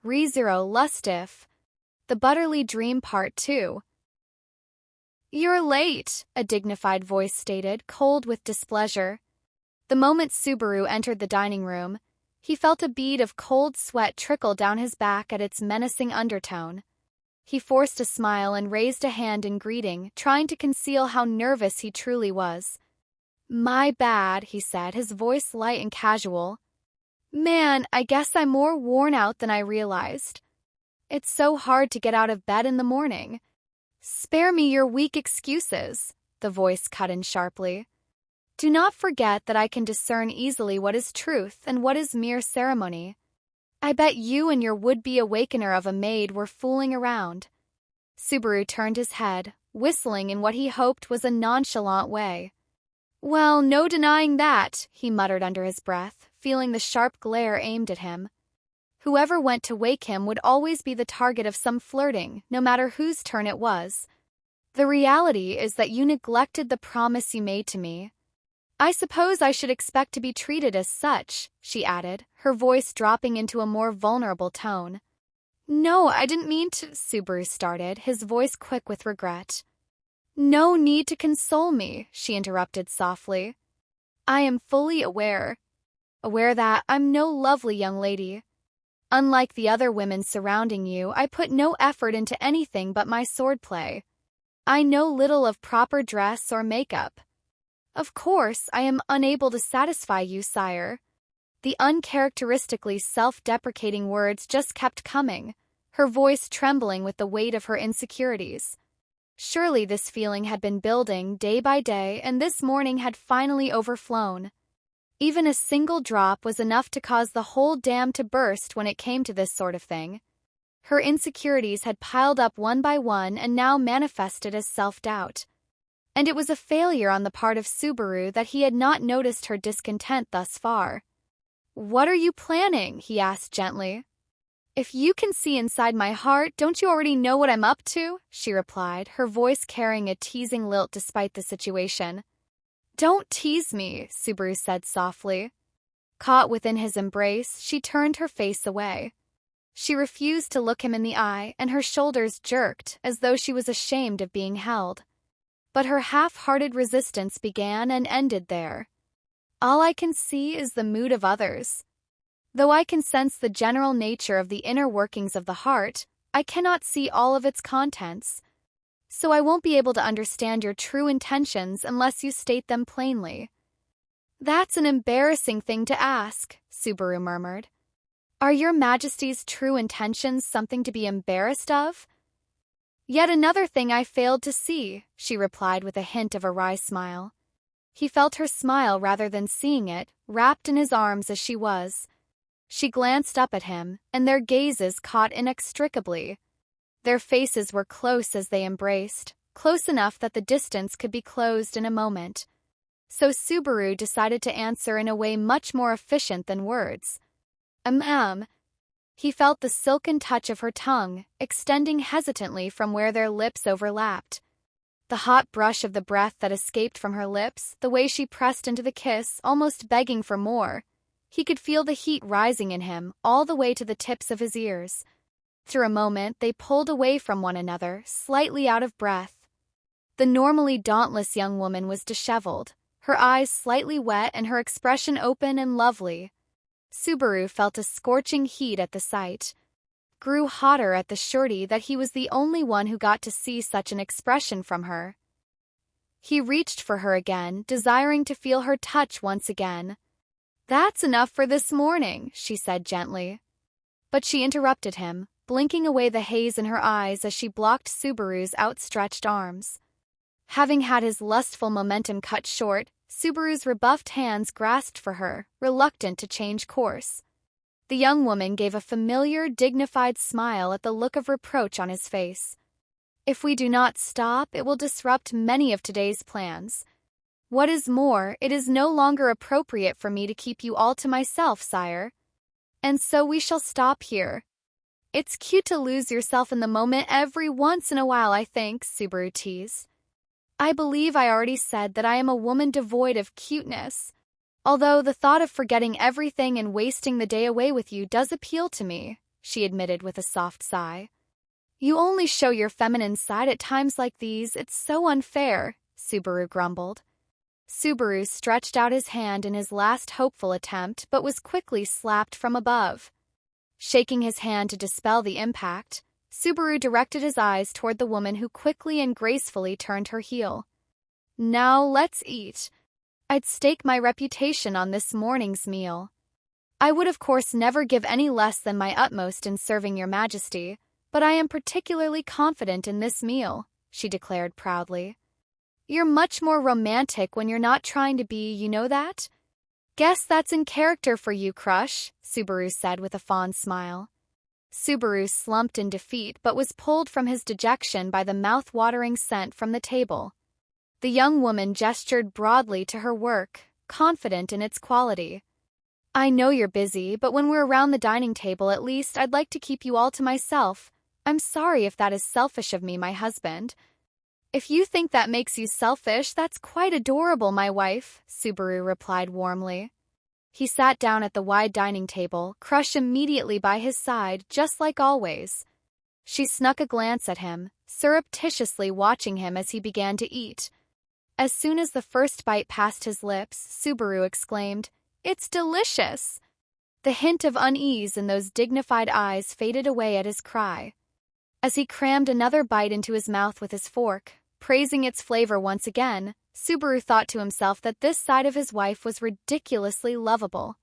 rezero lustif. The Butterly Dream Part 2. "You're late," a dignified voice stated, cold with displeasure. The moment Suburu entered the dining room, he felt a bead of cold sweat trickle down his back at its menacing undertone. He forced a smile and raised a hand in greeting, trying to conceal how nervous he truly was. "My bad," he said, his voice light and casual. "Man, I guess I'm more worn out than I realized. It's so hard to get out of bed in the morning." "Spare me your weak excuses," the voice cut in sharply. "Do not forget that I can discern easily what is truth and what is mere ceremony. I bet you and your would-be awakener of a maid were fooling around." Suburu turned his head, whistling in what he hoped was a nonchalant way. "Well, no denying that," he muttered under his breath, feeling the sharp glare aimed at him. Whoever went to wake him would always be the target of some flirting, no matter whose turn it was. "The reality is that you neglected the promise you made to me. I suppose I should expect to be treated as such," she added, her voice dropping into a more vulnerable tone. "No, I didn't mean to," Suburu started, his voice quick with regret. "No need to console me," she interrupted softly. "I am fully aware that I'm no lovely young lady. Unlike the other women surrounding you, I put no effort into anything but my swordplay. I know little of proper dress or makeup. Of course, I am unable to satisfy you, sire." The uncharacteristically self-deprecating words just kept coming, her voice trembling with the weight of her insecurities. Surely this feeling had been building day by day, and this morning had finally overflown. Even a single drop was enough to cause the whole dam to burst when it came to this sort of thing. Her insecurities had piled up one by one and now manifested as self-doubt. And it was a failure on the part of Suburu that he had not noticed her discontent thus far. "What are you planning?" he asked gently. "If you can see inside my heart, don't you already know what I'm up to?" she replied, her voice carrying a teasing lilt despite the situation. "Don't tease me," Suburu said softly. Caught within his embrace, she turned her face away. She refused to look him in the eye, and her shoulders jerked, as though she was ashamed of being held. But her half-hearted resistance began and ended there. "All I can see is the mood of others. Though I can sense the general nature of the inner workings of the heart, I cannot see all of its contents. So I won't be able to understand your true intentions unless you state them plainly." "That's an embarrassing thing to ask," Suburu murmured. "Are your Majesty's true intentions something to be embarrassed of?" "Yet another thing I failed to see," she replied with a hint of a wry smile. He felt her smile rather than seeing it, wrapped in his arms as she was. She glanced up at him, and their gazes caught inextricably. Their faces were close as they embraced, close enough that the distance could be closed in a moment. So Suburu decided to answer in a way much more efficient than words. He felt the silken touch of her tongue, extending hesitantly from where their lips overlapped. The hot brush of the breath that escaped from her lips, the way she pressed into the kiss, almost begging for more. He could feel the heat rising in him, all the way to the tips of his ears. After a moment, they pulled away from one another, slightly out of breath. The normally dauntless young woman was disheveled, her eyes slightly wet and her expression open and lovely. Suburu felt a scorching heat at the sight. Grew hotter at the surety that he was the only one who got to see such an expression from her. He reached for her again, desiring to feel her touch once again. "That's enough for this morning," she said gently. But she interrupted him, blinking away the haze in her eyes as she blocked Suburu's outstretched arms. Having had his lustful momentum cut short, Suburu's rebuffed hands grasped for her, reluctant to change course. The young woman gave a familiar, dignified smile at the look of reproach on his face. "If we do not stop, it will disrupt many of today's plans. What is more, it is no longer appropriate for me to keep you all to myself, sire. And so we shall stop here. It's cute to lose yourself in the moment every once in a while, I think," Suburu teased. "I believe I already said that I am a woman devoid of cuteness. Although the thought of forgetting everything and wasting the day away with you does appeal to me," she admitted with a soft sigh. You only show your feminine side at times like these. It's so unfair, Suburu grumbled. Suburu stretched out his hand in his last hopeful attempt but was quickly slapped from above. Shaking his hand to dispel the impact, Suburu directed his eyes toward the woman who quickly and gracefully turned her heel. Now let's eat. I'd stake my reputation on this morning's meal. I would of course never give any less than my utmost in serving your majesty, but I am particularly confident in this meal, she declared proudly. You're much more romantic when you're not trying to be, you know that? Guess that's in character for you, Crush, Suburu said with a fond smile. Suburu slumped in defeat but was pulled from his dejection by the mouth-watering scent from the table. The young woman gestured broadly to her work, confident in its quality. I know you're busy, but when we're around the dining table at least I'd like to keep you all to myself. I'm sorry if that is selfish of me, my husband. If you think that makes you selfish, that's quite adorable, my wife, Suburu replied warmly. He sat down at the wide dining table, Crush immediately by his side, just like always. She snuck a glance at him, surreptitiously watching him as he began to eat. As soon as the first bite passed his lips, Suburu exclaimed, It's delicious! The hint of unease in those dignified eyes faded away at his cry. As he crammed another bite into his mouth with his fork, praising its flavor once again, Suburu thought to himself that this side of his wife was ridiculously lovable.